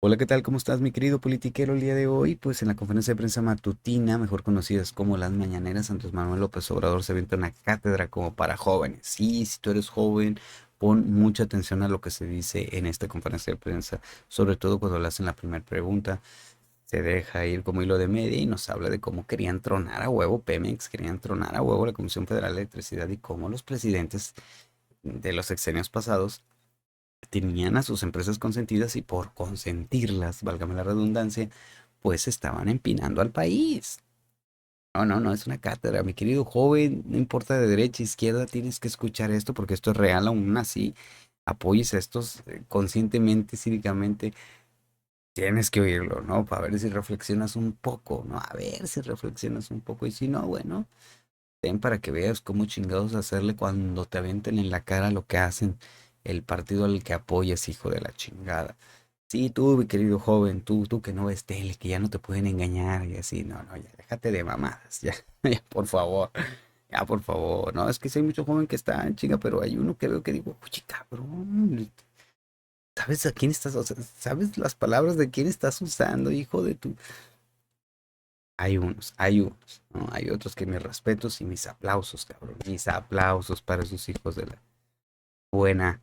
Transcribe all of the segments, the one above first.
Hola, ¿qué tal? ¿Cómo estás, mi querido politiquero? El día de hoy, pues en la conferencia de prensa matutina, mejor conocidas como las mañaneras, Andrés Manuel López Obrador se avienta una cátedra como para jóvenes. Sí, si tú eres joven, pon mucha atención a lo que se dice en esta conferencia de prensa, sobre todo cuando le hacen la primera pregunta. Se deja ir como hilo de media y nos habla de cómo querían tronar a huevo Pemex, querían tronar a huevo la Comisión Federal de Electricidad y cómo los presidentes de los sexenios pasados tenían a sus empresas consentidas y por consentirlas, válgame la redundancia, pues estaban empinando al país. No, no, no, es una cátedra, mi querido joven, no importa de derecha, izquierda, tienes que escuchar esto porque esto es real, aún así, apoyes a estos conscientemente, cívicamente, tienes que oírlo, ¿no? Para ver si reflexionas un poco, ¿no? A ver si reflexionas un poco y si no, bueno, ten para que veas cómo chingados hacerle cuando te avienten en la cara lo que hacen el partido al que apoyas, hijo de la chingada. Sí, tú, mi querido joven, tú que no ves tele, que ya no te pueden engañar y así, no, no, ya déjate de mamadas, ya, ya, por favor, no, es que sí hay mucho joven que está en chinga, pero hay uno que veo que digo, oye, cabrón, ¿sabes a quién estás, o sea, sabes las palabras de quién estás usando, hijo de tu... Hay unos, ¿no? Hay otros que mis respetos y mis aplausos, cabrón, mis aplausos para esos hijos de la buena,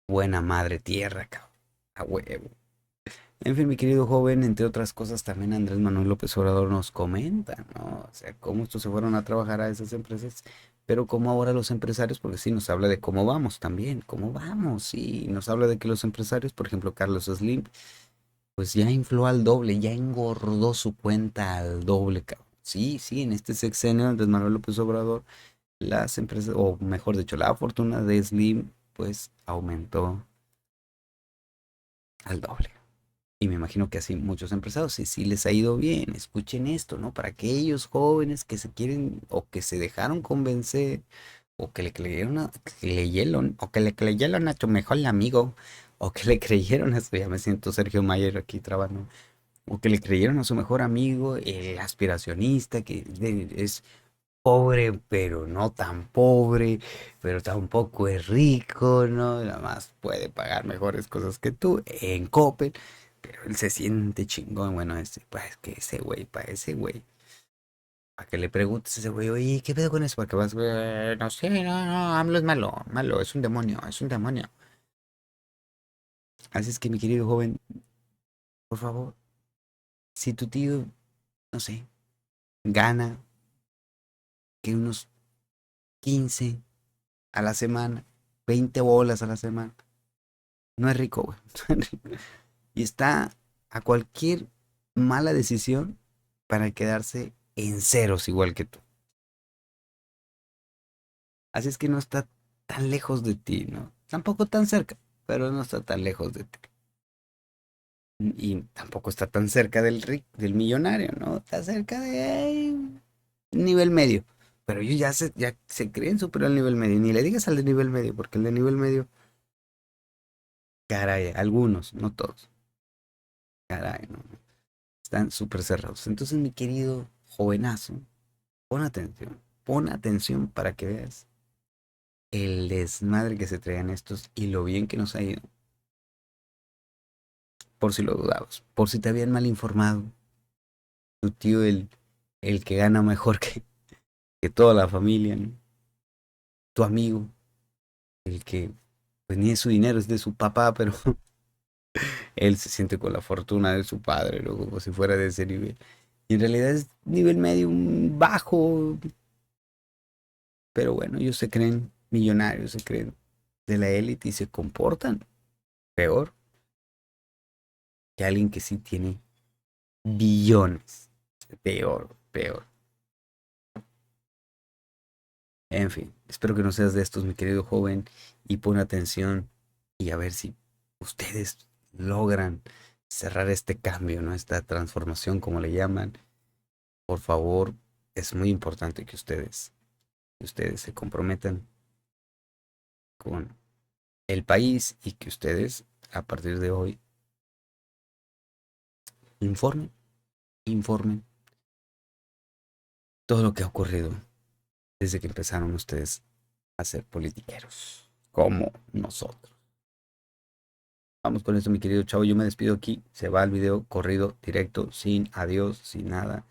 buena madre tierra, cabrón, a huevo. En fin, mi querido joven, entre otras cosas, también Andrés Manuel López Obrador nos comenta, ¿no? O sea, cómo estos se fueron a trabajar a esas empresas, pero cómo ahora los empresarios, porque sí, nos habla de cómo vamos también, cómo vamos, sí, nos habla de que los empresarios, por ejemplo, Carlos Slim, pues ya infló al doble, ya engordó su cuenta al doble, cabrón. Sí, sí, en este sexenio, Andrés Manuel López Obrador, las empresas, o mejor dicho, la fortuna de Slim, pues aumentó al doble. Y me imagino que así muchos empresarios, si sí les ha ido bien, escuchen esto, ¿no? Para aquellos jóvenes que se quieren o que se dejaron convencer o que le creyeron que le creyeron a tu mejor amigo o que le creyeron a su, ya me siento Sergio Mayer aquí trabajando, o que le creyeron a su mejor amigo, el aspiracionista que es pobre, pero no tan pobre, pero tampoco es rico, ¿no? Nada más puede pagar mejores cosas que tú en Coppel, pero él se siente chingón. Bueno, pues que ese güey, para ese güey, para que le preguntes a ese güey, oye, ¿qué pedo con eso? Para que vas, no sé, no, no, AMLO es malo, malo, es un demonio, es un demonio. Así es que, mi querido joven, por favor, si tu tío, no sé, gana que unos 15 a la semana, 20 bolas a la semana, no es rico, güey. No es rico. Y está a cualquier mala decisión para quedarse en ceros igual que tú. Así es que no está tan lejos de ti, ¿no? Tampoco tan cerca, pero no está tan lejos de ti. Y tampoco está tan cerca del millonario, ¿no? Está cerca de nivel medio. Pero ellos ya se creen superior al nivel medio. Ni le digas al de nivel medio, porque el de nivel medio, caray, algunos, no todos. Caray, no. Están súper cerrados. Entonces, mi querido jovenazo, pon atención para que veas el desmadre que se traían estos y lo bien que nos ha ido, por si lo dudabas, por si te habían mal informado, tu tío el que gana mejor que toda la familia, ¿no? Tu amigo, el que pues ni es su dinero, es de su papá, pero él se siente con la fortuna de su padre, ¿no? Como si fuera de ese nivel. Y en realidad es nivel medio, un bajo, pero bueno, ellos se creen millonarios, se creen de la élite y se comportan peor que alguien que sí tiene billones. Peor, peor. En fin, espero que no seas de estos, mi querido joven, y pon atención y a ver si ustedes logran cerrar este cambio, ¿no? Esta transformación, como le llaman. Por favor, es muy importante que ustedes se comprometan con el país y que ustedes, a partir de hoy, informen, informen todo lo que ha ocurrido desde que empezaron ustedes a ser politiqueros, como nosotros. Vamos con esto, mi querido chavo. Yo me despido aquí. Se va el video corrido, directo, sin adiós, sin nada,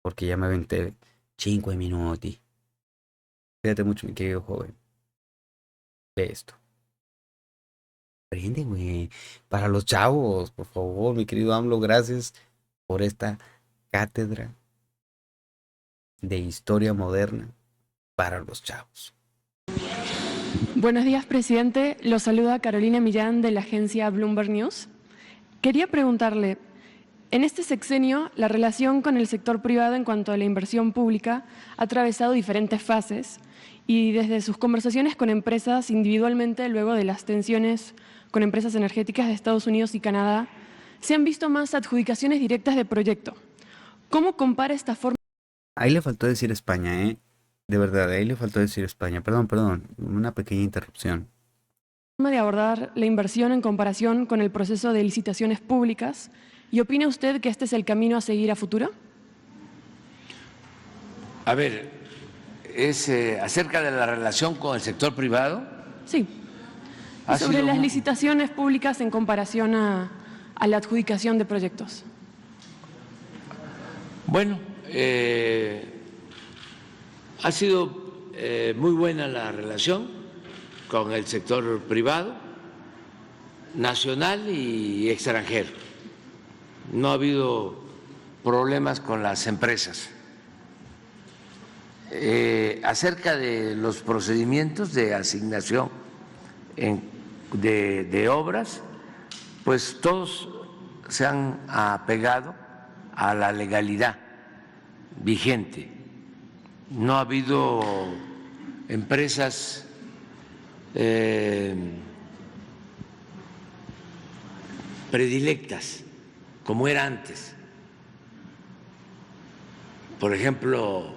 porque ya me aventé 5 minutos. Cuídate mucho, mi querido joven. Ve esto. Prende, güey. Para los chavos, por favor, mi querido AMLO, gracias por esta cátedra de historia moderna para los chavos. Buenos días, presidente. Lo saluda Carolina Millán de la agencia Bloomberg News. Quería preguntarle, en este sexenio, la relación con el sector privado en cuanto a la inversión pública ha atravesado diferentes fases y desde sus conversaciones con empresas individualmente, luego de las tensiones con empresas energéticas de Estados Unidos y Canadá, se han visto más adjudicaciones directas de proyecto. ¿Cómo compara esta forma Ahí le faltó decir España, ¿eh? De verdad, ahí le faltó decir España. Perdón, una pequeña interrupción. de abordar la inversión en comparación con el proceso de licitaciones públicas? ¿Y opina usted que este es el camino a seguir a futuro? A ver, es acerca de la relación con el sector privado. Sí. Y Ha sobre sido las muy- licitaciones públicas en comparación a la adjudicación de proyectos. Bueno, ha sido muy buena la relación con el sector privado, nacional y extranjero. No ha habido problemas con las empresas. Acerca de los procedimientos de asignación de obras, pues todos se han apegado a la legalidad vigente. No ha habido empresas predilectas como era antes. Por ejemplo,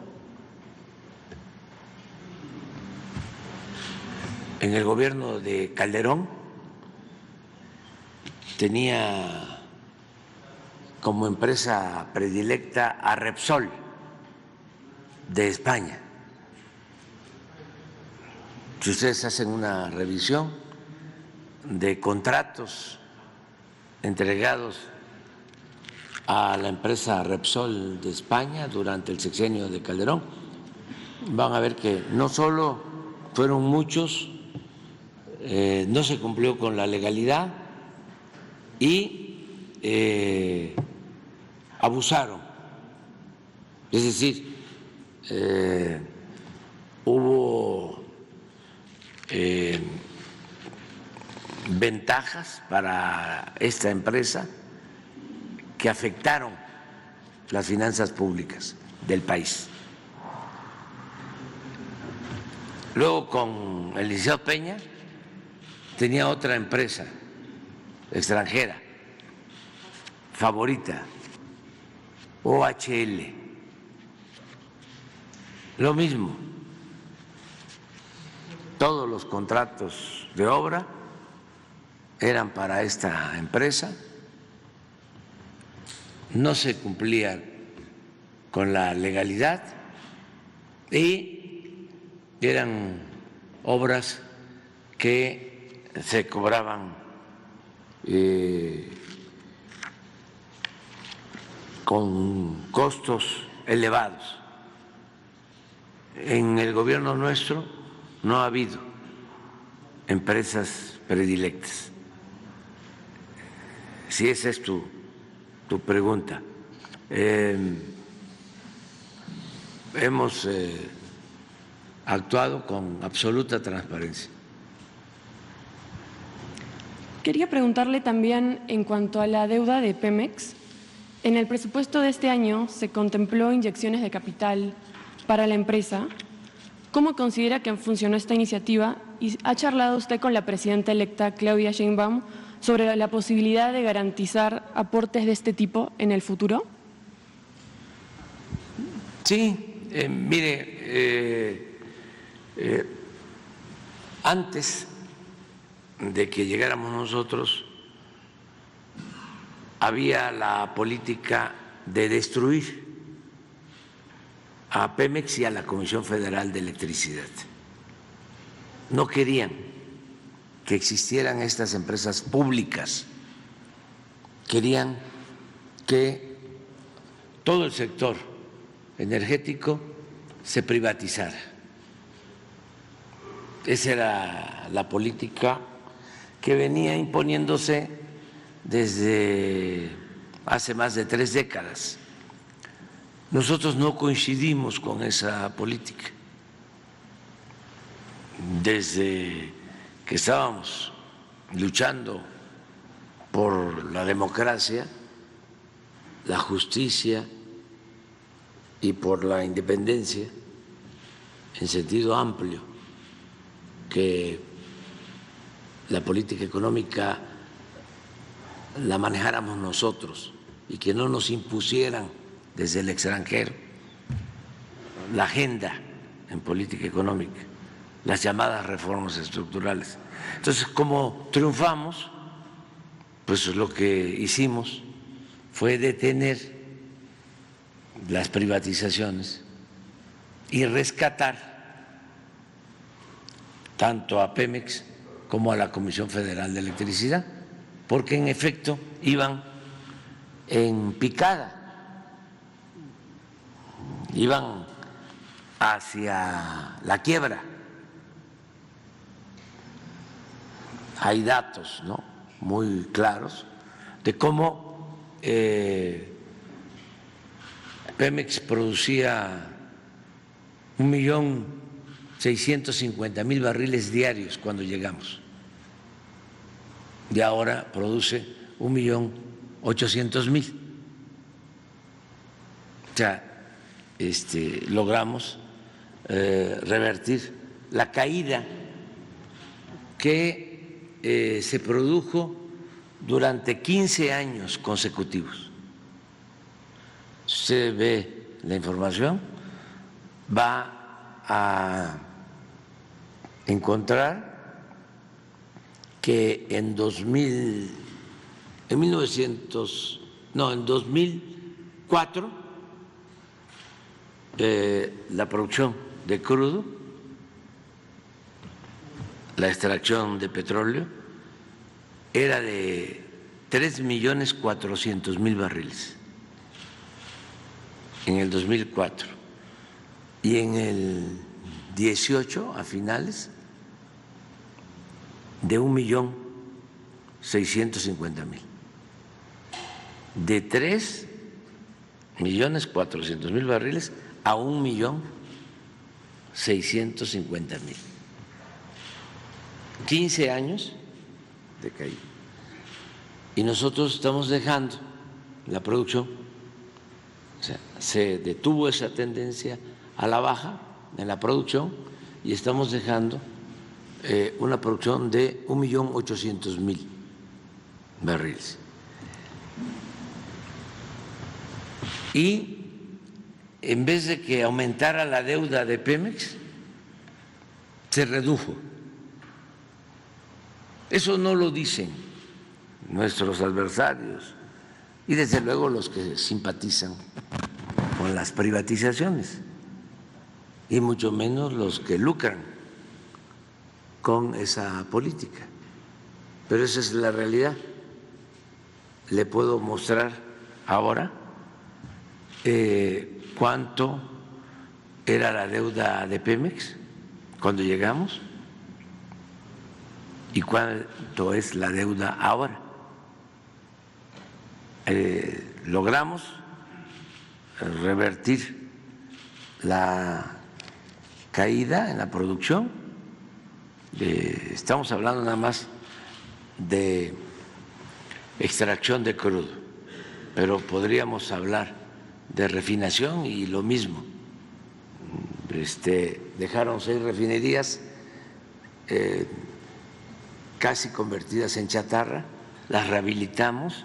en el gobierno de Calderón tenía como empresa predilecta a Repsol de España. Si ustedes hacen una revisión de contratos entregados a la empresa Repsol de España durante el sexenio de Calderón, van a ver que no solo fueron muchos, no se cumplió con la legalidad y abusaron. Es decir, hubo ventajas para esta empresa que afectaron las finanzas públicas del país. Luego, con el licenciado Peña, tenía otra empresa extranjera favorita, OHL. Lo mismo, todos los contratos de obra eran para esta empresa, no se cumplía con la legalidad y eran obras que se cobraban con costos elevados. En el gobierno nuestro no ha habido empresas predilectas. Si esa es tu pregunta. Hemos actuado con absoluta transparencia. Quería preguntarle también en cuanto a la deuda de Pemex. En el presupuesto de este año se contempló inyecciones de capital para la empresa. ¿Cómo considera que funcionó esta iniciativa? ¿Y ha charlado usted con la presidenta electa Claudia Sheinbaum sobre la posibilidad de garantizar aportes de este tipo en el futuro? Sí, mire, antes de que llegáramos nosotros, había la política de destruir a Pemex y a la Comisión Federal de Electricidad. No querían que existieran estas empresas públicas. Querían que todo el sector energético se privatizara. Esa era la política que venía imponiéndose desde hace más de 3 décadas. Nosotros no coincidimos con esa política. Desde que estábamos luchando por la democracia, la justicia y por la independencia en sentido amplio, que la política económica la manejáramos nosotros y que no nos impusieran desde el extranjero la agenda en política económica, las llamadas reformas estructurales. Entonces, como triunfamos, pues lo que hicimos fue detener las privatizaciones y rescatar tanto a Pemex como a la Comisión Federal de Electricidad, porque en efecto iban en picada, iban hacia la quiebra. Hay datos, ¿no?, muy claros de cómo Pemex producía 1.650.000 barriles diarios cuando llegamos, y ahora produce 1.800.000. O sea, logramos revertir la caída que se produjo durante 15 años consecutivos. Se ve la información, va a encontrar que en 2004 la producción de crudo, la extracción de petróleo, era de 3.400.000 barriles en el 2004, y en el 18, a finales, de 1.650.000, de 3.400.000 barriles a 1.650.000. 15 años de caída. Y nosotros estamos dejando la producción, o sea, se detuvo esa tendencia a la baja en la producción y estamos dejando una producción de 1.800.000 barriles. Y en vez de que aumentara la deuda de Pemex, se redujo. Eso no lo dicen nuestros adversarios y desde luego los que simpatizan con las privatizaciones, y mucho menos los que lucran con esa política. Pero esa es la realidad. Le puedo mostrar ahora cuánto era la deuda de Pemex cuando llegamos y cuánto es la deuda ahora. Logramos revertir la caída en la producción. Estamos hablando nada más de extracción de crudo, pero podríamos hablar de refinación y lo mismo. Dejaron 6 refinerías casi convertidas en chatarra, las rehabilitamos,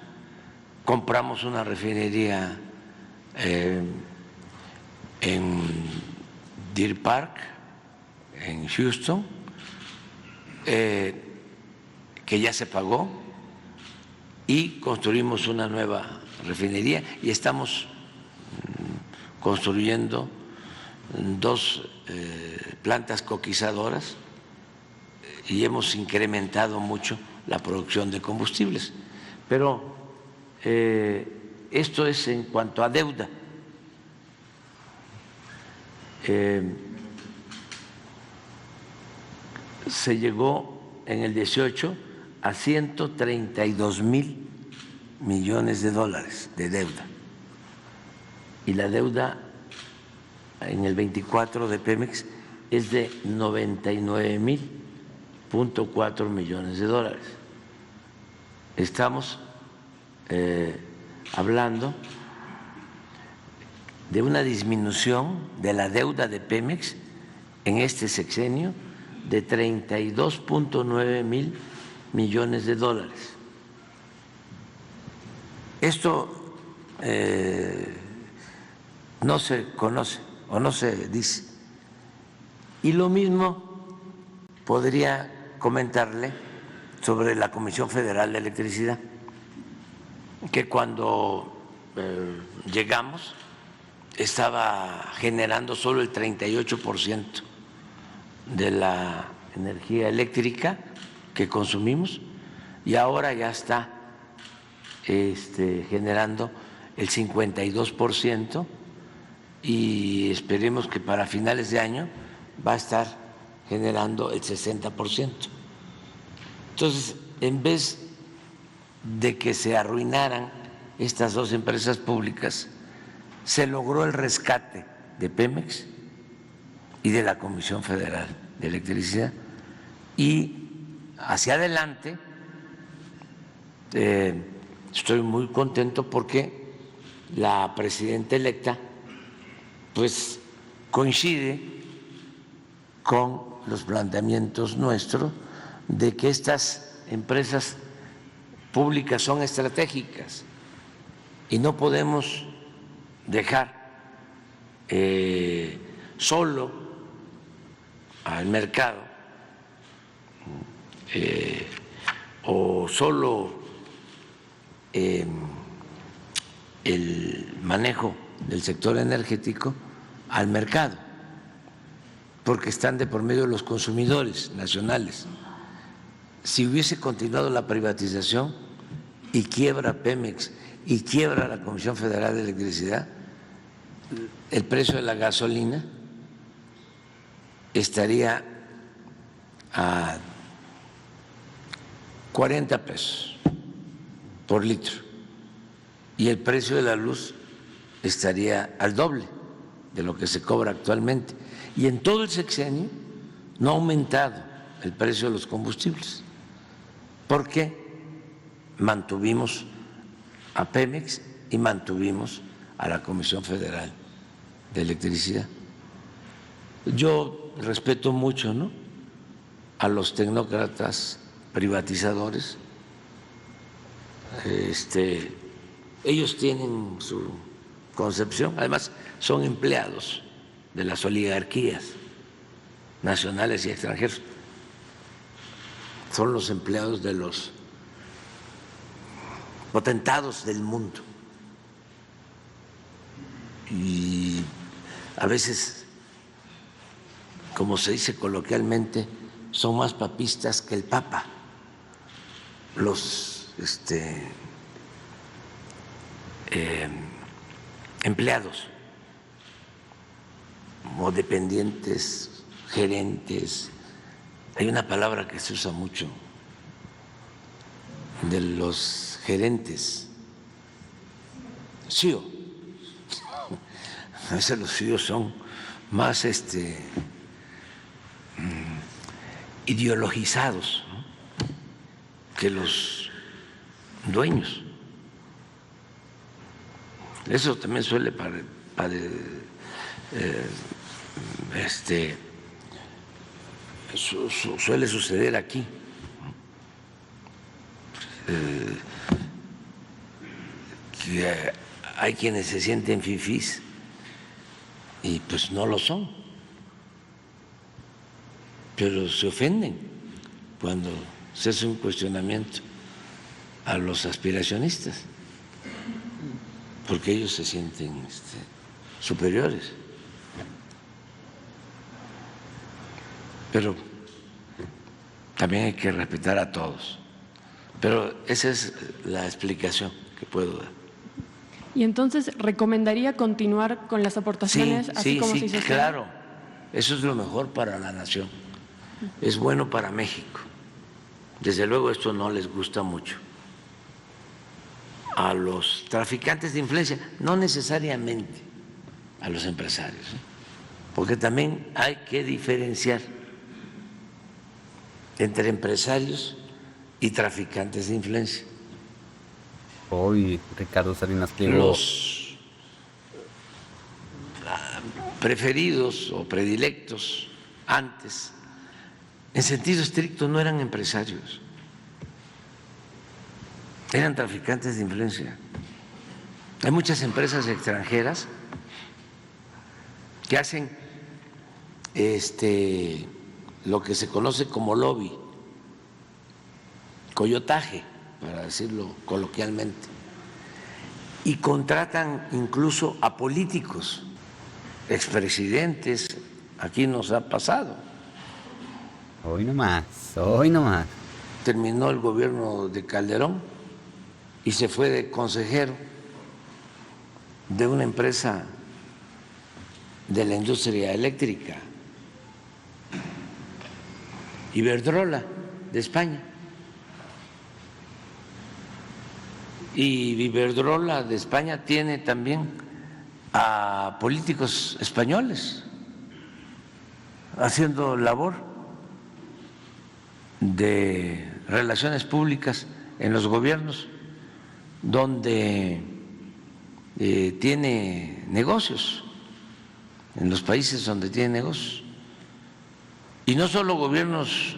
compramos una refinería en Deer Park, en Houston, que ya se pagó, y construimos una nueva refinería y estamos construyendo 2 plantas coquizadoras y hemos incrementado mucho la producción de combustibles. Pero esto es en cuanto a deuda. Se llegó en el 18 a 132,000 millones de dólares de deuda. Y la deuda en el 24 de Pemex es de 99,000,4 millones de dólares. Estamos hablando de una disminución de la deuda de Pemex en este sexenio de 32,9 mil millones de dólares. Esto no se conoce o no se dice. Y lo mismo podría comentarle sobre la Comisión Federal de Electricidad, que cuando llegamos estaba generando solo el 38% de la energía eléctrica que consumimos y ahora ya está generando el 52% y esperemos que para finales de año va a estar generando el 60%. Entonces, en vez de que se arruinaran estas dos empresas públicas, se logró el rescate de Pemex y de la Comisión Federal de Electricidad. Y hacia adelante estoy muy contento porque la presidenta electa pues coincide con los planteamientos nuestros de que estas empresas públicas son estratégicas y no podemos dejar solo al mercado o solo el manejo del sector energético al mercado, porque están de por medio los consumidores nacionales. Si hubiese continuado la privatización y quiebra Pemex y quiebra la Comisión Federal de Electricidad, el precio de la gasolina estaría a 40 pesos por litro y el precio de la luz estaría al doble de lo que se cobra actualmente. Y en todo el sexenio no ha aumentado el precio de los combustibles, porque mantuvimos a Pemex y mantuvimos a la Comisión Federal de Electricidad. Yo respeto mucho, ¿no?, a los tecnócratas privatizadores. Ellos tienen su concepción, además son empleados de las oligarquías nacionales y extranjeros, son los empleados de los potentados del mundo y a veces, como se dice coloquialmente, son más papistas que el Papa, los empleados o dependientes, gerentes. Hay una palabra que se usa mucho de los gerentes, CEO. A veces los CEOs son más ideologizados, ¿no?, que los dueños. Eso también suele suele suceder aquí. Que hay quienes se sienten fifís y pues no lo son, pero se ofenden cuando se hace un cuestionamiento a los aspiracionistas, porque ellos se sienten superiores. Pero también hay que respetar a todos. Pero esa es la explicación que puedo dar. Y entonces, ¿recomendaría continuar con las aportaciones así como se hizo? Claro, eso es lo mejor para la nación, es bueno para México. Desde luego esto no les gusta mucho a los traficantes de influencia, no necesariamente a los empresarios, porque también hay que diferenciar entre empresarios y traficantes de influencia. Hoy Ricardo Salinas Pliego. Los preferidos o predilectos antes, en sentido estricto, no eran empresarios, eran traficantes de influencia. Hay muchas empresas extranjeras que hacen lo que se conoce como lobby, coyotaje, para decirlo coloquialmente, y contratan incluso a políticos, expresidentes. Aquí nos ha pasado. Hoy nomás, hoy nomás. Terminó el gobierno de Calderón y se fue de consejero de una empresa de la industria eléctrica, Iberdrola, de España. Y Iberdrola de España tiene también a políticos españoles haciendo labor de relaciones públicas en los gobiernos, donde tiene negocios, en los países donde tiene negocios. Y no solo gobiernos,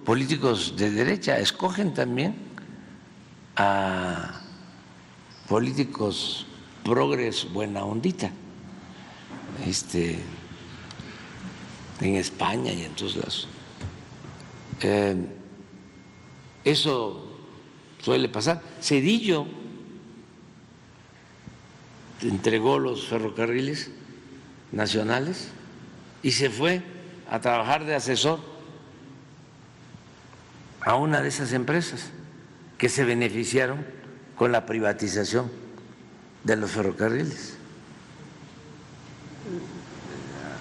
políticos de derecha, escogen también a políticos progres buena ondita, en España y en todos lados. Eso suele pasar. Zedillo entregó los ferrocarriles nacionales y se fue a trabajar de asesor a una de esas empresas que se beneficiaron con la privatización de los ferrocarriles.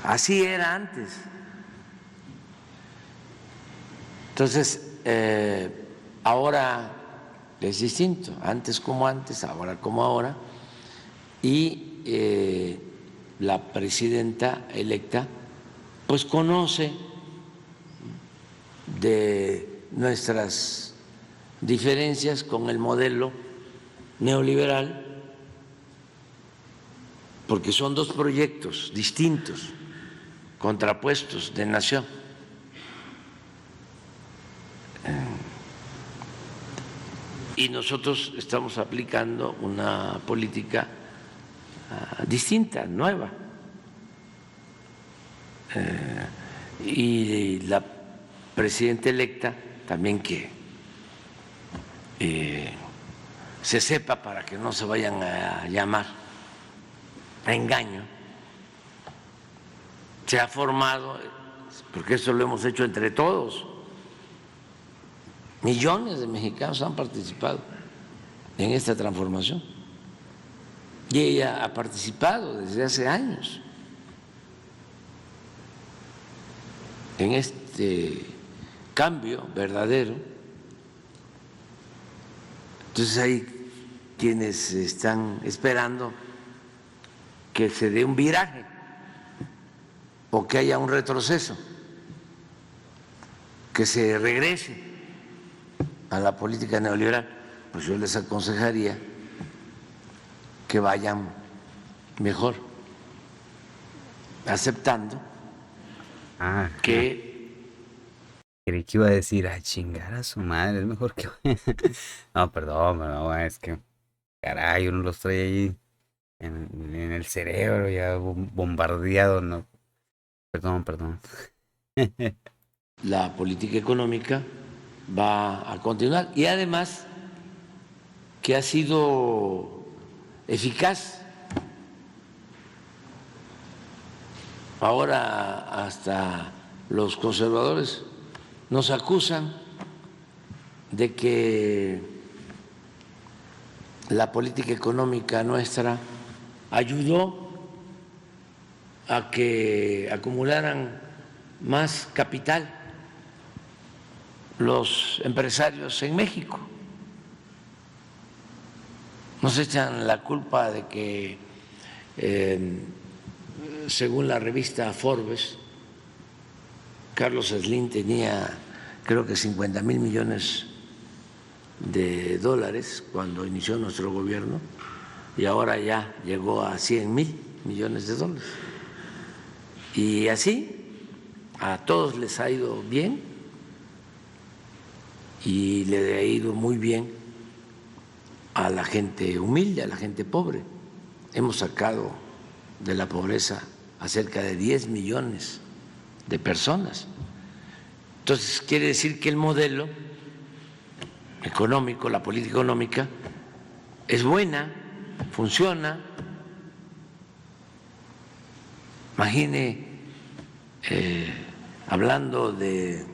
Así era antes. Entonces, ahora es distinto, antes como antes, ahora como ahora, y la presidenta electa pues conoce de nuestras diferencias con el modelo neoliberal, porque son dos proyectos distintos, contrapuestos, de nación. Y nosotros estamos aplicando una política distinta, nueva. Y la presidenta electa también que se sepa, para que no se vayan a llamar a engaño, se ha formado, porque eso lo hemos hecho entre todos. Millones de mexicanos han participado en esta transformación y ella ha participado desde hace años en este cambio verdadero. Entonces hay quienes están esperando que se dé un viraje o que haya un retroceso, que se regrese a la política neoliberal. Pues yo les aconsejaría que vayan mejor aceptando que... Creí que iba a decir, a chingar a su madre, es mejor que... No, perdón, no, es que, caray, uno los trae ahí en el cerebro ya bombardeado, no. Perdón. La política económica va a continuar y además que ha sido eficaz. Ahora hasta los conservadores nos acusan de que la política económica nuestra ayudó a que acumularan más capital los empresarios en México. Nos echan la culpa de que, según la revista Forbes, Carlos Slim tenía creo que 50,000 millones de dólares cuando inició nuestro gobierno y ahora ya llegó a 100,000 millones de dólares. Y así a todos les ha ido bien y le ha ido muy bien a la gente humilde, a la gente pobre. Hemos sacado de la pobreza a cerca de 10 millones de personas. Entonces, quiere decir que el modelo económico, la política económica, es buena, funciona. Imagine, hablando de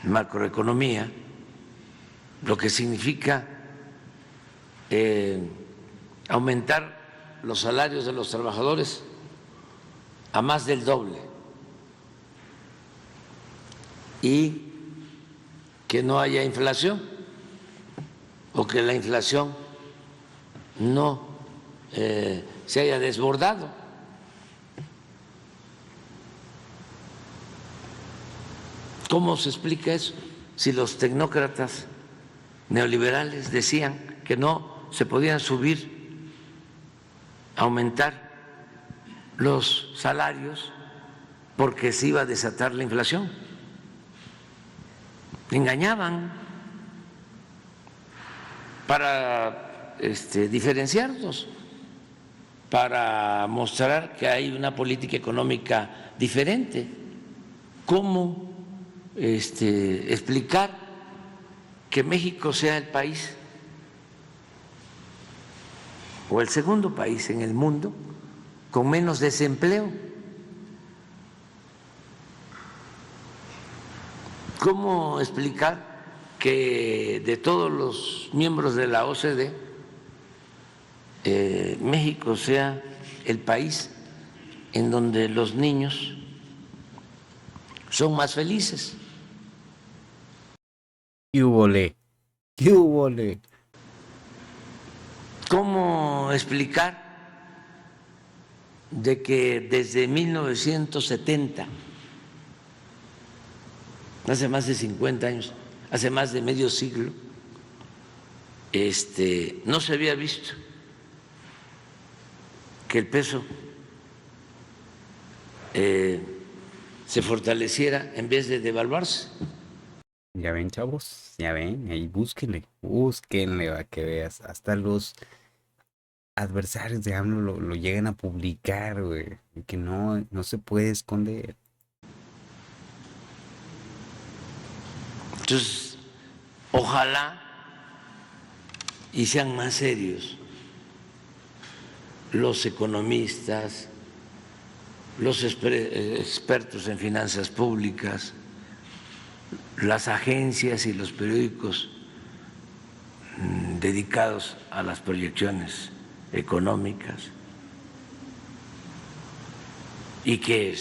macroeconomía, lo que significa aumentar los salarios de los trabajadores a más del doble y que no haya inflación o que la inflación no se haya desbordado. ¿Cómo se explica eso? Si los tecnócratas neoliberales decían que no se podían subir, aumentar los salarios porque se iba a desatar la inflación. Engañaban para diferenciarnos, para mostrar que hay una política económica diferente. ¿Cómo explicar que México sea el país o el segundo país en el mundo con menos desempleo? ¿Cómo explicar que de todos los miembros de la OCDE, México sea el país en donde los niños son más felices? ¿Qué hubole? ¿Qué hubole? ¿Cómo explicar de que desde 1970, hace más de 50 años, hace más de medio siglo, no se había visto que el peso se fortaleciera en vez de devaluarse? Ya ven, chavos, ya ven, ahí búsquenle, búsquenle para que veas. Hasta los adversarios de AMLO lo llegan a publicar, güey, que no se puede esconder. Entonces, ojalá y sean más serios los economistas, los expertos en finanzas públicas, las agencias y los periódicos dedicados a las proyecciones económicas, y que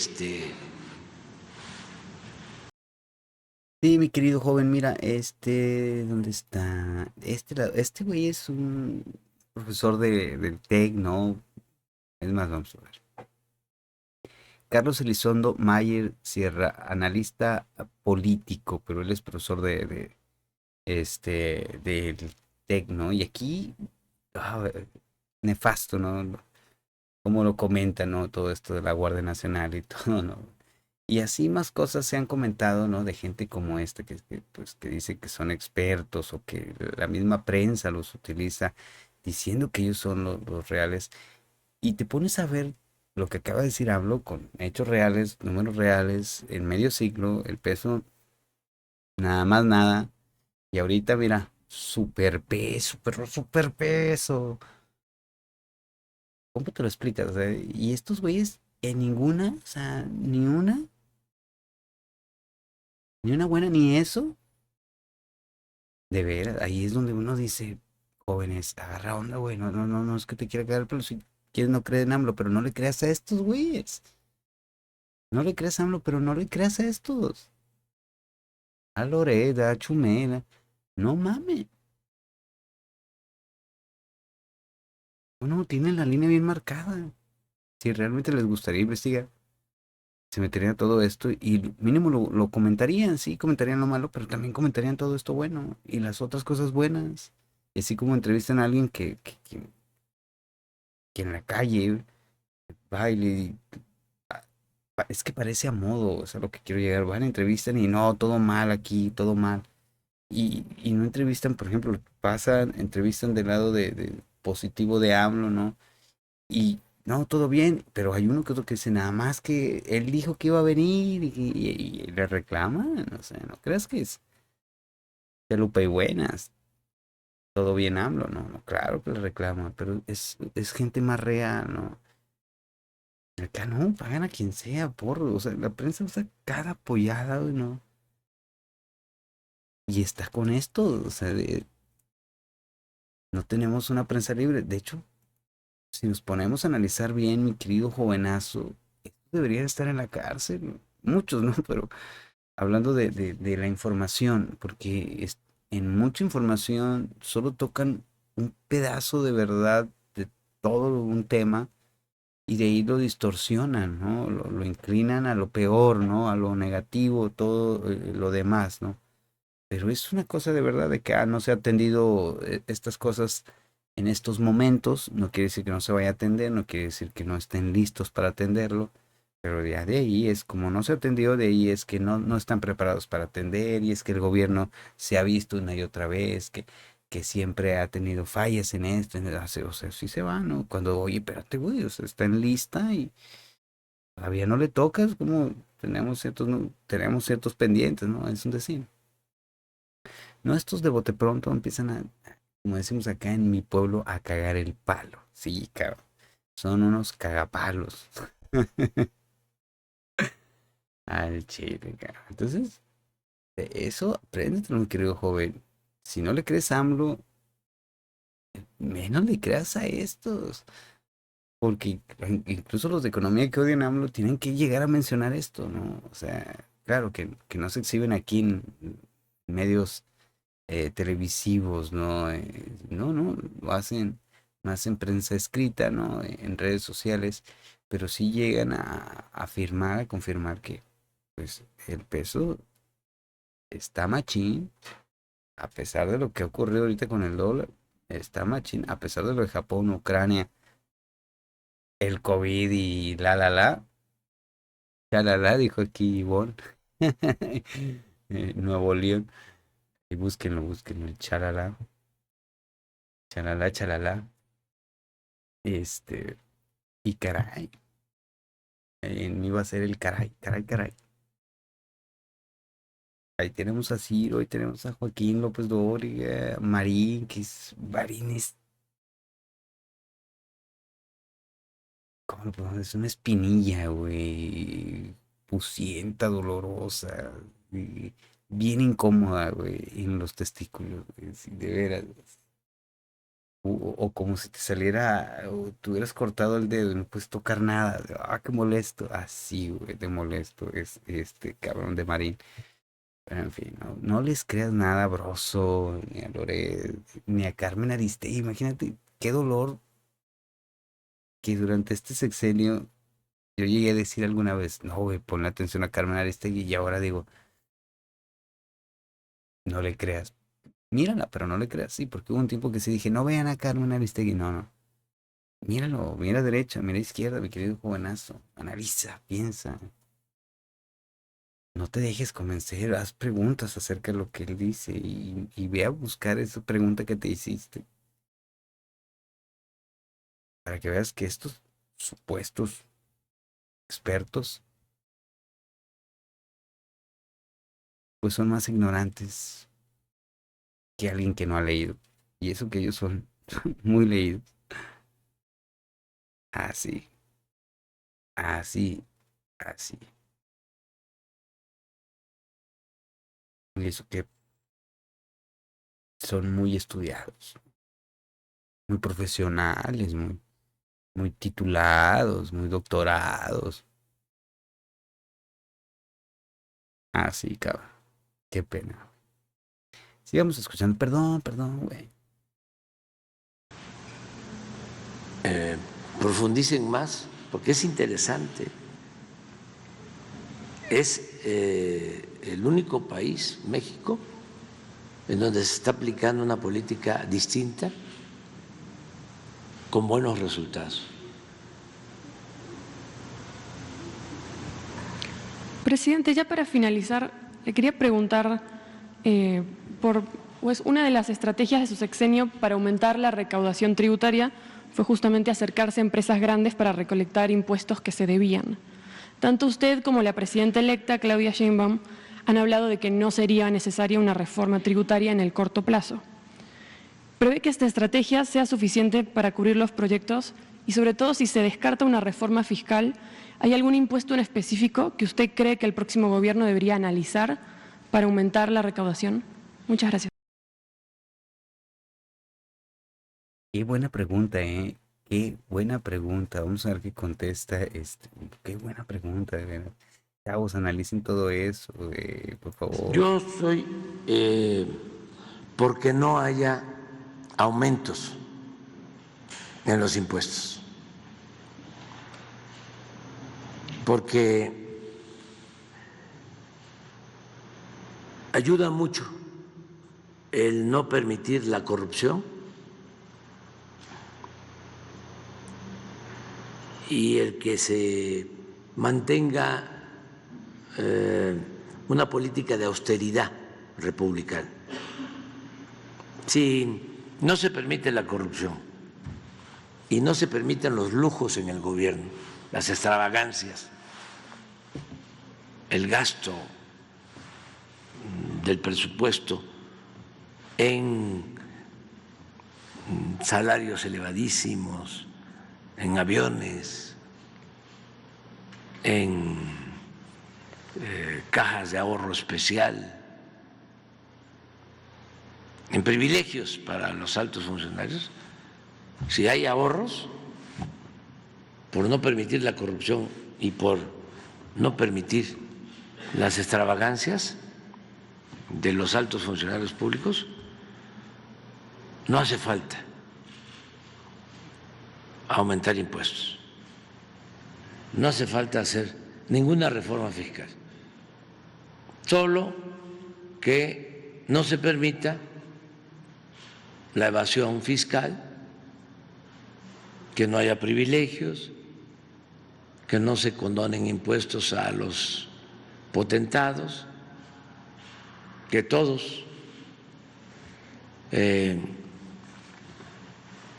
Sí, mi querido joven, mira, ¿dónde está? Este güey es un profesor del TEC, ¿no? Es más, vamos a ver. Carlos Elizondo Mayer Sierra, analista político, pero él es profesor del TEC, ¿no? Y aquí, ah, nefasto, ¿no? Como lo comenta, ¿no? Todo esto de la Guardia Nacional y todo, ¿no? Y así más cosas se han comentado, ¿no? De gente como pues, que dice que son expertos o que la misma prensa los utiliza diciendo que ellos son los reales. Y te pones a ver lo que acaba de decir AMLO con hechos reales, números reales, en medio siglo, el peso, nada más nada. Y ahorita, mira, superpeso, pero superpeso. ¿Cómo te lo explicas? O sea, y estos güeyes en ninguna, o sea, ni una Ni una buena ni eso. De veras, ahí es donde uno dice, jóvenes, agarra onda, güey. No, no, no, no es que te quiera caer, pero si quieres no creer en AMLO, pero no le creas a estos güeyes. No le creas a AMLO, pero no le creas a estos. A Loreda, a Chumela. No mames. Uno tiene la línea bien marcada. Si realmente les gustaría investigar, se meterían a todo esto y mínimo lo comentarían, sí, comentarían lo malo, pero también comentarían todo esto bueno y las otras cosas buenas. Y así como entrevistan a alguien que en la calle baile, es que parece a modo, o sea, lo que quiero llegar, van, entrevistan y no, todo mal aquí, todo mal. Y no entrevistan, por ejemplo, pasan, entrevistan del lado de positivo de AMLO, ¿no? Y no, todo bien, pero hay uno que otro que dice nada más que él dijo que iba a venir y le reclaman, o sea, no creas que es Lupe y buenas, todo bien AMLO, no, no, claro que le reclama, pero es gente más real, ¿no? Acá no, pagan a quien sea, porro, o sea, la prensa usa cada apoyada, ¿no? Y está con esto, o sea, no tenemos una prensa libre, de hecho, si nos ponemos a analizar bien, mi querido jovenazo, esto debería estar en la cárcel, muchos, ¿no? Pero hablando de la información, porque en mucha información solo tocan un pedazo de verdad de todo un tema y de ahí lo distorsionan, ¿no? Lo inclinan a lo peor, ¿no? A lo negativo, todo lo demás, ¿no? Pero es una cosa de verdad de que no se ha atendido estas cosas en estos momentos, no quiere decir que no se vaya a atender, no quiere decir que no estén listos para atenderlo, pero ya de ahí es como no se atendió, de ahí es que no están preparados para atender y es que el gobierno se ha visto una y otra vez que siempre ha tenido fallas en esto, o sea, sí se va, ¿no? Cuando, oye, espérate, güey, o sea, está en lista y todavía no le tocas, como tenemos ciertos, tenemos ciertos pendientes, ¿no? Es un decir. No, estos de bote pronto empiezan como decimos acá en mi pueblo, a cagar el palo. Sí, cabrón. Son unos cagapalos. Al chile, cabrón. Entonces, de eso, apréndetelo, mi querido joven. Si no le crees a AMLO, menos le creas a estos. Porque incluso los de economía que odian a AMLO tienen que llegar a mencionar esto, ¿no? O sea, claro que no se exhiben aquí en medios televisivos, ¿no? No, no, lo hacen más en prensa escrita, ¿no? En redes sociales, pero sí llegan a afirmar, a confirmar que, pues, el peso está machín, a pesar de lo que ha ocurrido ahorita con el dólar, está machín, a pesar de lo de Japón, Ucrania, el COVID y la, dijo aquí Ivonne, Nuevo León, y búsquenlo, el chalala, este, y caray. Me iba a ser el caray, caray, caray. Ahí tenemos a Ciro, ahí tenemos a Joaquín López Dóriga, Marín, Marín es, ¿cómo lo podemos decir? Una espinilla, güey, pusienta, dolorosa, y bien incómoda, güey, en los testículos, güey, sí, de veras. O como si te saliera, o te hubieras cortado el dedo y no puedes tocar nada. Qué molesto. Así, güey, de molesto es este cabrón de Marín. Pero en fin, no les creas nada a Broso, ni a Loret, ni a Carmen Aristegui. Imagínate qué dolor que durante este sexenio yo llegué a decir alguna vez, no, güey, ponle atención a Carmen Aristegui y ahora digo, no le creas. Mírala, pero no le creas, sí, porque hubo un tiempo que sí dije, no vean a Carmen Aristegui, no, no. Míralo, mira derecha, mira izquierda, mi querido jovenazo. Analiza, piensa. No te dejes convencer, haz preguntas acerca de lo que él dice y ve a buscar esa pregunta que te hiciste para que veas que estos supuestos expertos pues son más ignorantes que alguien que no ha leído. Y eso que ellos son muy leídos. Así, así, así. Y eso que son muy estudiados, muy profesionales, muy titulados, muy doctorados. Ah, sí, cabrón. Qué pena. Sigamos escuchando. Perdón, perdón, güey. Profundicen más, porque es interesante. Es el único país, México, en donde se está aplicando una política distinta con buenos resultados. Presidente, ya para finalizar, le quería preguntar por pues, una de las estrategias de su sexenio para aumentar la recaudación tributaria fue justamente acercarse a empresas grandes para recolectar impuestos que se debían. Tanto usted como la presidenta electa, Claudia Sheinbaum, han hablado de que no sería necesaria una reforma tributaria en el corto plazo. ¿Prevé que esta estrategia sea suficiente para cubrir los proyectos? Y sobre todo, si se descarta una reforma fiscal, ¿hay algún impuesto en específico que usted cree que el próximo gobierno debería analizar para aumentar la recaudación? Muchas gracias. Qué buena pregunta, ¿eh? Qué buena pregunta. Vamos a ver qué contesta. Qué buena pregunta, de verdad. Chavos, analicen todo eso, por favor. Yo soy porque no haya aumentos en los impuestos, porque ayuda mucho el no permitir la corrupción y el que se mantenga una política de austeridad republicana. Si no se permite la corrupción y no se permiten los lujos en el gobierno, las extravagancias, el gasto del presupuesto en salarios elevadísimos, en aviones, en cajas de ahorro especial, en privilegios para los altos funcionarios, si hay ahorros, por no permitir la corrupción y por no permitir las extravagancias de los altos funcionarios públicos, no hace falta aumentar impuestos, no hace falta hacer ninguna reforma fiscal, solo que no se permita la evasión fiscal, que no haya privilegios, que no se condonen impuestos a los potentados, que todos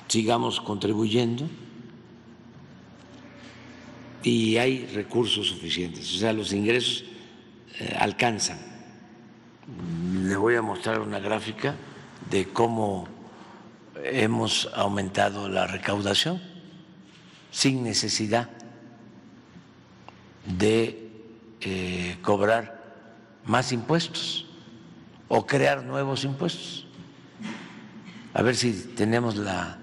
sigamos contribuyendo y hay recursos suficientes, o sea, los ingresos alcanzan. Le voy a mostrar una gráfica de cómo hemos aumentado la recaudación sin necesidad de cobrar más impuestos o crear nuevos impuestos. A ver si tenemos la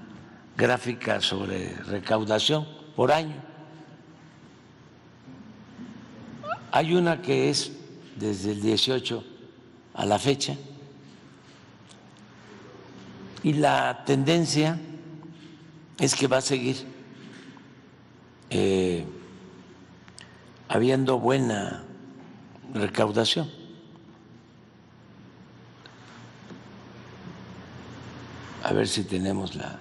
gráfica sobre recaudación por año. Hay una que es desde el 18 a la fecha y la tendencia es que va a seguir habiendo buena recaudación. A ver si tenemos la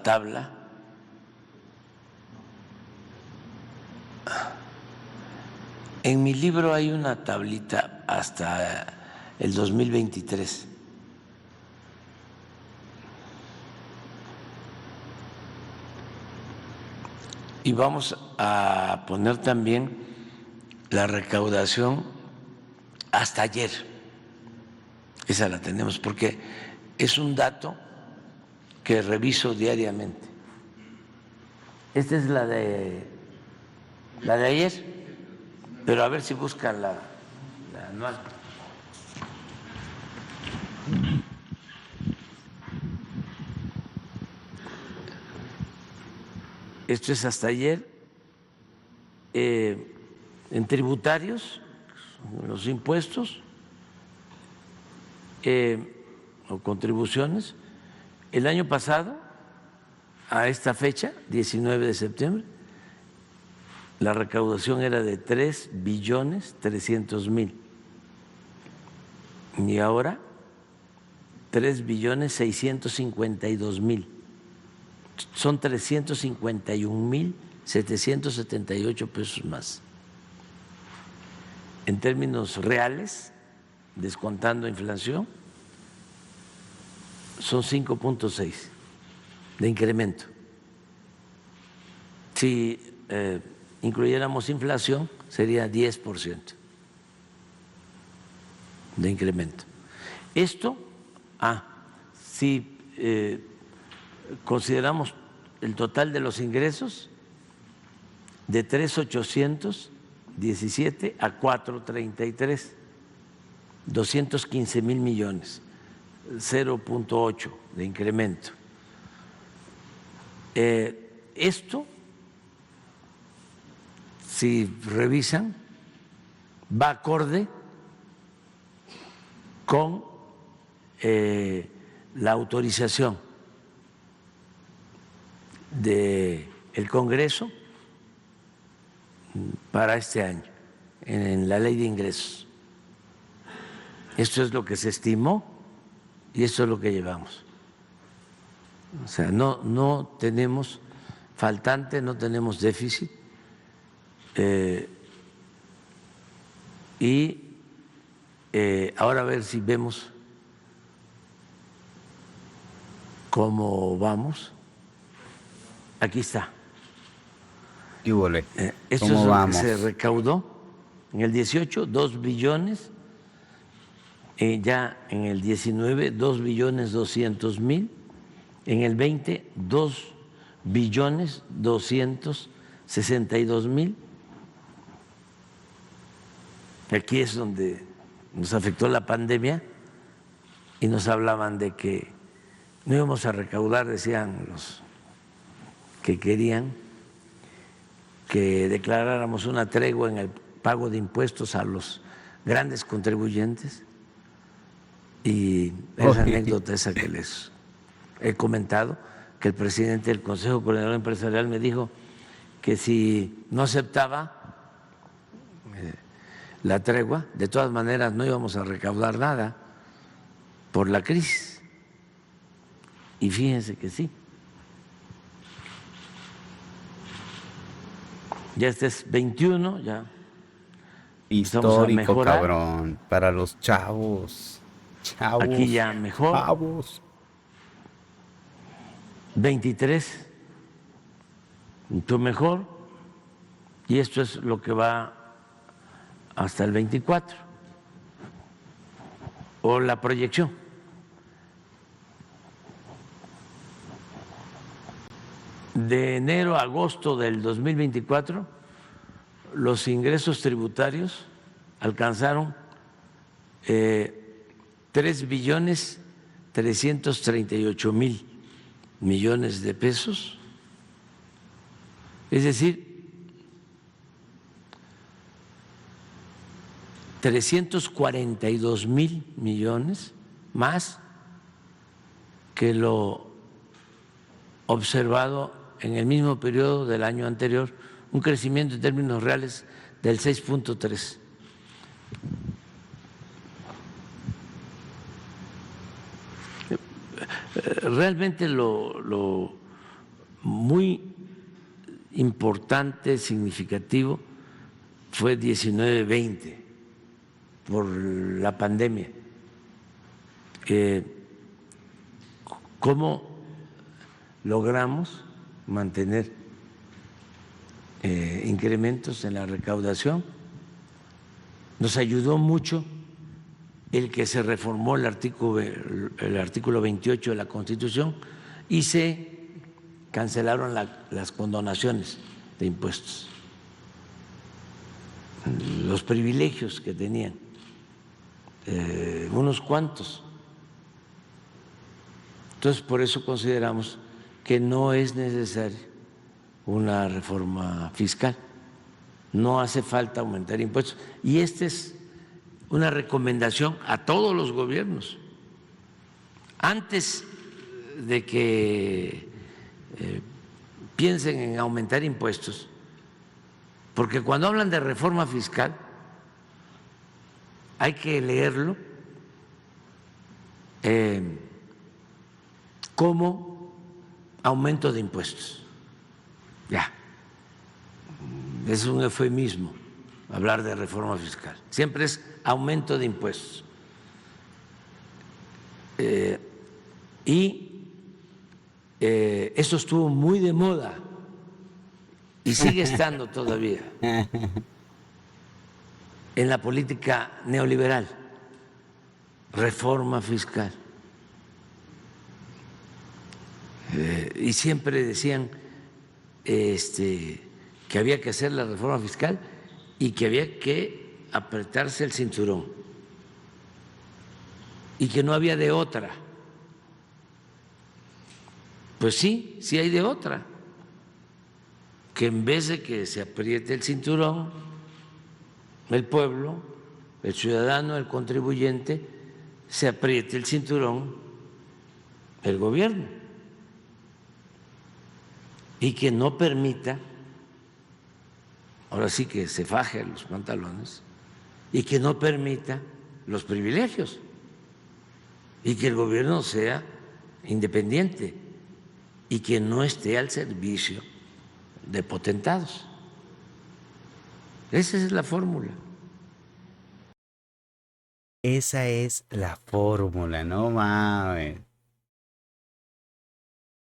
tabla. En mi libro hay una tablita hasta el 2023. Y vamos a poner también la recaudación hasta ayer. Esa la tenemos porque es un dato que reviso diariamente. Esta es la de ayer. Pero a ver si buscan la anual. Esto es hasta ayer. En tributarios, los impuestos o contribuciones, el año pasado, a esta fecha, 19 de septiembre, la recaudación era de 3.300.000.000 y ahora 3.652.000.000. Son 351.778 pesos más. En términos reales, descontando inflación, son 5.6 de incremento. Si incluyéramos inflación, sería 10% de incremento. Esto, si consideramos el total de los ingresos, de 3.817 a 433, 215.000 millones, 0.8 de incremento. Esto, si revisan, va acorde con la autorización del Congreso para este año en la ley de ingresos. Esto es lo que se estimó y esto es lo que llevamos. O sea, no tenemos faltante, no tenemos déficit. Ahora a ver si vemos cómo vamos. Aquí está. ¿Qué huele? Esto ¿Cómo es lo vamos? que se recaudó en el 18, 2 billones, ya en el 19, 2.200.000.000, en el 20, 2.262.000. Aquí es donde nos afectó la pandemia y nos hablaban de que no íbamos a recaudar, decían los que querían que declaráramos una tregua en el pago de impuestos a los grandes contribuyentes. Y es la anécdota esa que les he comentado, que el presidente del Consejo Coordinador Empresarial me dijo que si no aceptaba la tregua, de todas maneras no íbamos a recaudar nada por la crisis. Y fíjense que sí. Ya este es 21, ya Histórico, cabrón, para los chavos. Aquí ya mejor. Chavos. 23, mucho mejor. Y esto es lo que va hasta el 24, o la proyección. De enero a agosto del 2024, los ingresos tributarios alcanzaron 3.338.000.000.000 de pesos, es decir, 342.000 millones más que lo observado en el mismo periodo del año anterior, un crecimiento en términos reales del 6.3%. Realmente lo muy importante, significativo, fue 19-20 por la pandemia. ¿Cómo logramos mantener incrementos en la recaudación? Nos ayudó mucho el que se reformó el artículo 28 de la Constitución y se cancelaron las condonaciones de impuestos. los privilegios que tenían, unos cuantos. Entonces, por eso consideramos que no es necesaria una reforma fiscal, no hace falta aumentar impuestos. Y esta es una recomendación a todos los gobiernos. Antes de que piensen en aumentar impuestos, porque cuando hablan de reforma fiscal hay que leerlo como aumento de impuestos. Ya, es un eufemismo hablar de reforma fiscal, siempre es aumento de impuestos. Eso estuvo muy de moda y sigue estando todavía en la política neoliberal, reforma fiscal. Y siempre decían que había que hacer la reforma fiscal y que había que apretarse el cinturón y que no había de otra. Pues sí, sí hay de otra, que en vez de que se apriete el cinturón, el pueblo, el ciudadano, el contribuyente, se apriete el cinturón el gobierno y que no permita, ahora sí que se faje los pantalones, y que no permita los privilegios y que el gobierno sea independiente y que no esté al servicio de potentados. Esa es la fórmula. Esa es la fórmula, no mames.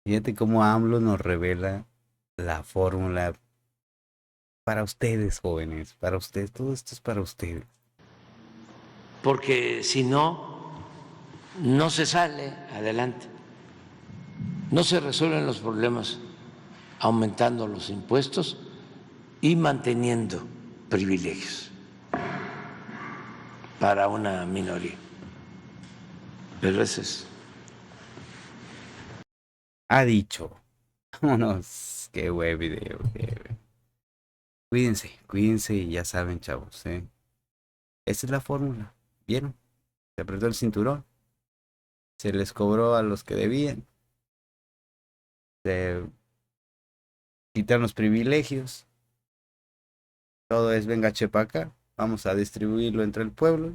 Fíjate cómo AMLO nos revela la fórmula para ustedes, jóvenes, para ustedes, todo esto es para ustedes. Porque si no, no se sale adelante, no se resuelven los problemas aumentando los impuestos y manteniendo privilegios para una minoría. Pero ese es. Ha dicho. Vámonos. Qué buen video. Cuídense, cuídense y ya saben, chavos, ¿eh? Esa es la fórmula. ¿Vieron? Se apretó el cinturón. Se les cobró a los que debían. Se quitan los privilegios. Todo es venga chepa acá. Vamos a distribuirlo entre el pueblo.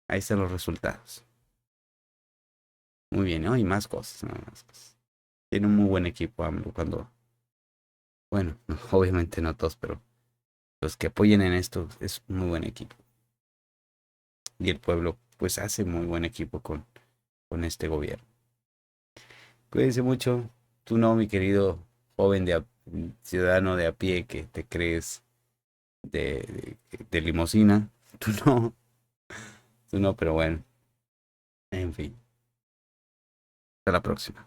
Ahí están los resultados. Muy bien, ¿no? Y más cosas, ¿no? Más cosas. Tiene un muy buen equipo AMLO cuando... Bueno, obviamente no todos, pero los que apoyen en esto es un muy buen equipo. Y el pueblo pues hace muy buen equipo con este gobierno. Cuídense mucho. Tú no, mi querido joven ciudadano de a pie que te crees de limosina. Tú no. Tú no, pero bueno. En fin. Hasta la próxima.